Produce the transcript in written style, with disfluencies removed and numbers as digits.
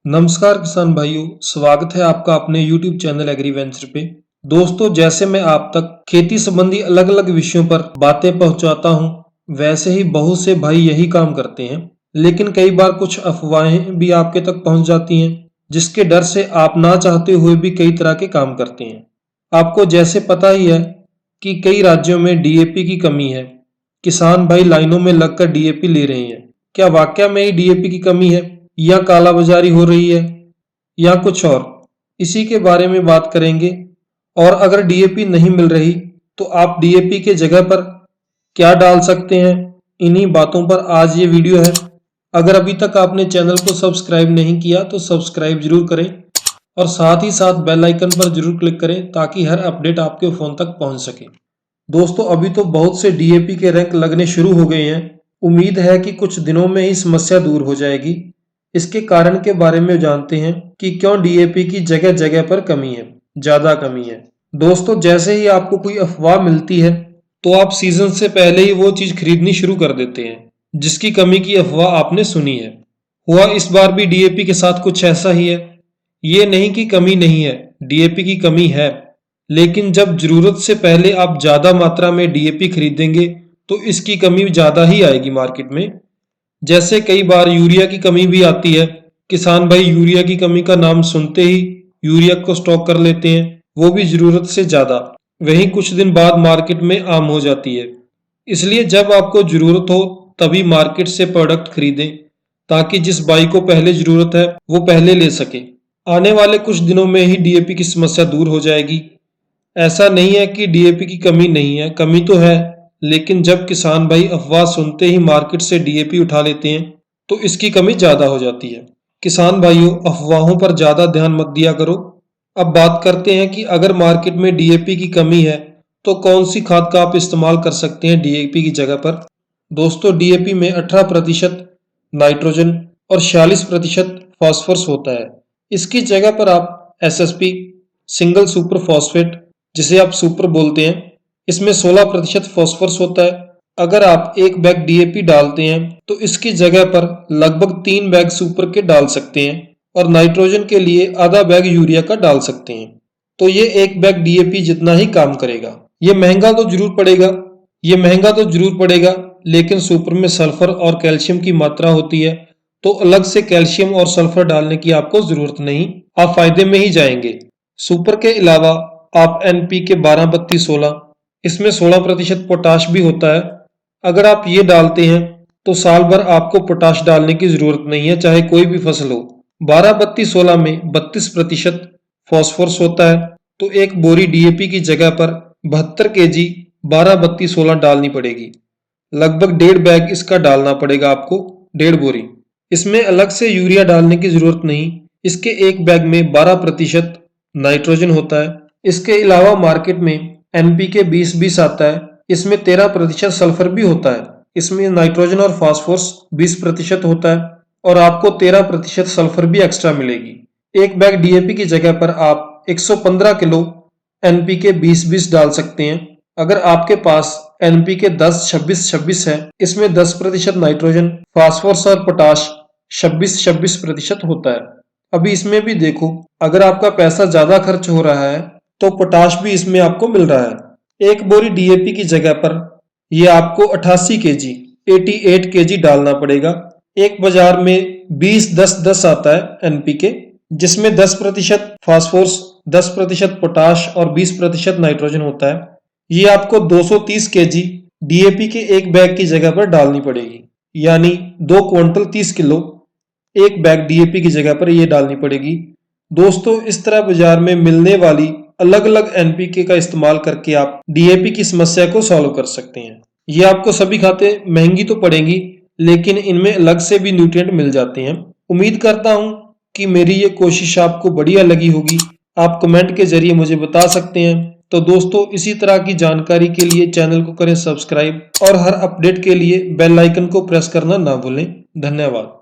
नमस्कार किसान भाइयों, स्वागत है आपका अपने YouTube चैनल एग्रीवेंचर पे। दोस्तों, जैसे मैं आप तक खेती संबंधी अलग अलग विषयों पर बातें पहुंचाता हूं, वैसे ही बहुत से भाई यही काम करते हैं। लेकिन कई बार कुछ अफवाहें भी आपके तक पहुंच जाती हैं, जिसके डर से आप ना चाहते हुए भी कई तरह के काम करते हैं। आपको जैसे पता ही है कि कई राज्यों में डीएपी की कमी है। किसान भाई लाइनों में लगकर डीएपी ले रहे हैं। क्या वाकया में ही डीएपी की कमी है, या कालाबाजारी हो रही है, या कुछ और? इसी के बारे में बात करेंगे। और अगर डीएपी नहीं मिल रही तो आप डीएपी के जगह पर क्या डाल सकते हैं, इन्हीं बातों पर आज ये वीडियो है। अगर अभी तक आपने चैनल को सब्सक्राइब नहीं किया तो सब्सक्राइब जरूर करें और साथ ही साथ बेल आइकन पर जरूर क्लिक करें ताकि हर अपडेट आपके फोन तक पहुंच सके। दोस्तों, अभी तो बहुत से डीएपी के रैंक लगने शुरू हो गए हैं। उम्मीद है कि कुछ दिनों में ही समस्या दूर हो जाएगी। इसके कारण के बारे में जानते हैं कि क्यों डीएपी की जगह जगह पर कमी है, ज्यादा कमी है। दोस्तों, जैसे ही आपको कोई अफवाह मिलती है तो आप सीजन से पहले ही वो चीज खरीदनी शुरू कर देते हैं जिसकी कमी की अफवाह आपने सुनी है। हुआ इस बार भी डीएपी के साथ कुछ ऐसा ही है। ये नहीं कि कमी नहीं है, डीएपी की कमी है, लेकिन जब जरूरत से पहले आप ज्यादा मात्रा में डीएपी खरीदेंगे तो इसकी कमी ज्यादा ही आएगी मार्केट में। जैसे कई बार यूरिया की कमी भी आती है। किसान भाई यूरिया की कमी का नाम सुनते ही यूरिया को स्टॉक कर लेते हैं, वो भी जरूरत से ज्यादा। वहीं कुछ दिन बाद मार्केट में आम हो जाती है। इसलिए जब आपको जरूरत हो तभी मार्केट से प्रोडक्ट खरीदें, ताकि जिस भाई को पहले जरूरत है वो पहले ले सके। आने वाले कुछ दिनों में ही डीएपी की समस्या दूर हो जाएगी। ऐसा नहीं है कि डीएपी की कमी नहीं है, कमी तो है, लेकिन जब किसान भाई अफवाह सुनते ही मार्केट से डीएपी उठा लेते हैं तो इसकी कमी ज्यादा हो जाती है। किसान भाइयों, अफवाहों पर ज्यादा ध्यान मत दिया करो। अब बात करते हैं कि अगर मार्केट में डीएपी की कमी है तो कौन सी खाद का आप इस्तेमाल कर सकते हैं डीएपी की जगह पर। दोस्तों, डीएपी में 18% नाइट्रोजन और 46% फास्फोरस होता है। इसकी जगह पर आप एसएसपी, सिंगल सुपर फॉस्फेट, जिसे आप सुपर बोलते हैं, इसमें 16% फास्फोरस होता है। अगर आप एक बैग डीएपी डालते हैं तो इसकी जगह पर लगभग 3 बैग सुपर के डाल सकते हैं और नाइट्रोजन के लिए आधा बैग यूरिया का डाल सकते हैं। तो ये एक बैग डीएपी जितना ही काम करेगा। ये महंगा तो जरूर पड़ेगा, लेकिन सुपर में सल्फर और कैल्शियम की मात्रा होती है, तो अलग से कैल्शियम और सल्फर डालने की आपको जरूरत नहीं, आप फायदे में ही जाएंगे। सुपर के अलावा आप एनपीके 12-32-16, इसमें 16% पोटाश भी होता है। अगर आप ये डालते हैं तो साल भर आपको पोटाश डालने की जरूरत नहीं है, चाहे कोई भी फसल हो। 12-32-16 में 32% फास्फोरस होता है, तो एक बोरी डीएपी की जगह पर 72 केजी 12-32-16 डालनी पड़ेगी। लगभग 1.5 बैग इसका डालना पड़ेगा आपको, 1.5 बोरी। इसमें अलग से यूरिया डालने की जरूरत नहीं, इसके एक बैग में 12% नाइट्रोजन होता है। इसके अलावा मार्केट में एनपीके 20-20 आता है, इसमें 13% सल्फर भी होता है। इसमें नाइट्रोजन और फास्फोरस 20% होता है और आपको 13% सल्फर भी एक्स्ट्रा मिलेगी। एक बैग डीएपी की जगह पर आप 115 किलो एनपीके 20-20 डाल सकते हैं। अगर आपके पास एनपीके 10-26-26 है, इसमें 10% नाइट्रोजन, फास्फोरस और पोटाश 26-26% होता है। अभी इसमें भी देखो, अगर आपका पैसा ज्यादा खर्च हो रहा है तो पोटाश भी इसमें आपको मिल रहा है। एक बोरी डीएपी की जगह पर ये आपको 88 केजी डालना पड़ेगा। एक बाजार में 20-10-10 आता है एनपीके, जिसमें 10% फास्फोरस, 10% पोटाश और 20% नाइट्रोजन होता है। ये आपको 230 केजी डीएपी के एक बैग की जगह पर डालनी पड़ेगी, यानी 2 क्विंटल 30 किलो एक बैग डीएपी की जगह पर ये डालनी पड़ेगी। दोस्तों, इस तरह बाजार में मिलने वाली अलग अलग एनपीके का इस्तेमाल करके आप डीएपी की समस्या को सॉल्व कर सकते हैं। ये आपको सभी खातें महंगी तो पड़ेंगी, लेकिन इनमें अलग से भी न्यूट्रिएंट मिल जाते हैं। उम्मीद करता हूं कि मेरी ये कोशिश आपको बढ़िया लगी होगी। आप कमेंट के जरिए मुझे बता सकते हैं। तो दोस्तों, इसी तरह की जानकारी के लिए चैनल को करें सब्सक्राइब और हर अपडेट के लिए बेल आइकन को प्रेस करना ना भूलें। धन्यवाद।